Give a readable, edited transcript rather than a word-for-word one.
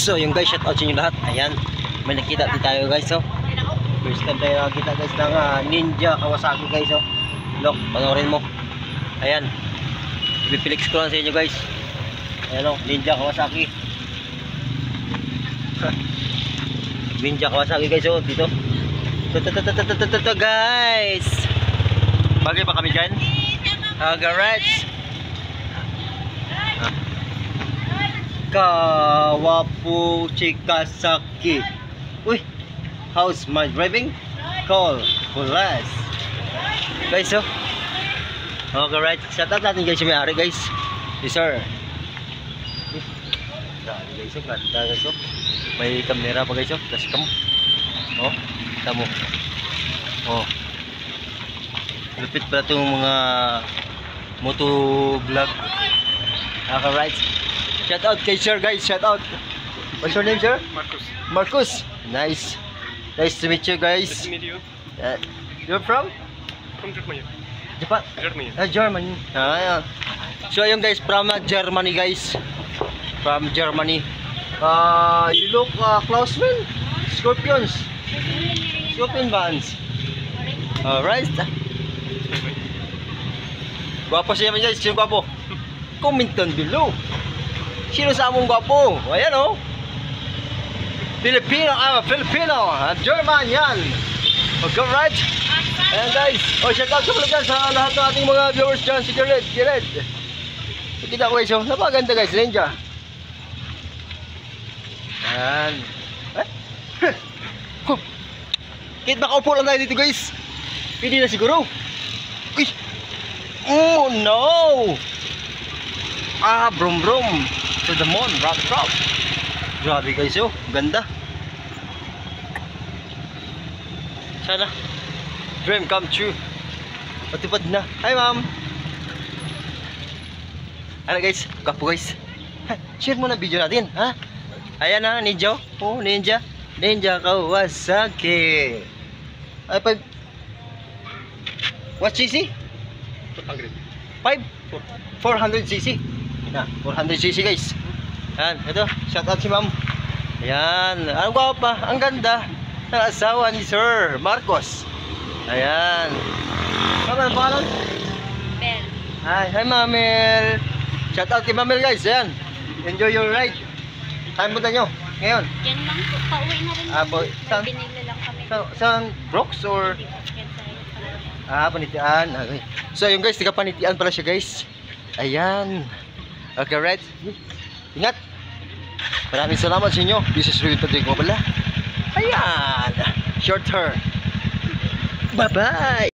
So yung guys, shout out sa inyo lahat. Ayan, may nakita din tayo guys. So first time tayo nakita guys ng Ninja Kawasaki guys. So look, panoorin mo. Ayan, ipiplex ko lang sa inyo guys. Ayan o, Ninja Kawasaki. Ninja Kawasaki guys. So dito guys, bagay pa kami dyan. Garage Kawapu Chikasaki. Uy, how's my driving? Call police. Guys, oh. Okay, right. Shout out natin guys yung may-ari guys. Yes, sir. Dali guys, oh. Ganda guys, oh. May kamera pa guys, oh. Dashcam. Oh, kita mo. Oh. Lupit pala itong mga motovlog. Okay, right. Shout out kay sir guys, shout out. What's your name, sir? Marcus. Marcus. Nice. Nice to meet you guys. Nice to meet you. You're from? From Germany. Japan? Germany. Germany. Ayan. So ayun guys, from Germany guys. From Germany. You look Klausman? Scorpions. Scorpion Vans. Alright. Gwapo siya guys. Sino gwapo? Comment down below. Sino sa among gwapo? Ayan o. Filipino. I'm a Filipino. German yan. Okay, right? Ayan guys. O, shout out sa lahat ng ating mga viewers dyan. Si Jared. Kita ko guys o. Napaganda guys. Ninja. Ayan. Kahit makaupo lang tayo dito guys. Pwede na siguro. Uy. Oh no. Brum to the moon, rock. Grabe guys, oh, ganda. Sana dream come true. Matupad na. Hi ma'am. Ano guys, kapo guys. Share mo na video natin, ha? Ayan na, Ninja. Oh, Ninja Kawasaki. Ay, 5. What cc? 400. 400 cc. Na, 400 cc guys. Ayan, ito, shout out si ma'am. Ayan, ang gwapa, ang ganda ng asawa ni Sir Marcos. Ayan. Ano ang pangalan? Mel. Hi Mamel. Shout out kay Mamel guys. Ayan, enjoy your ride. Saan punta nyo ngayon? Yan lang po, pauwi na rin. Saan? May binili lang kami. Saan? Brooks or? Panitian. Okay. So yung guys, tiga panitian pala siya guys. Ayan. Okay, right. Ingat. Maraming salamat sa inyo. This is Rudy Patrick mo pala. Ayan. Short hair. Bye-bye.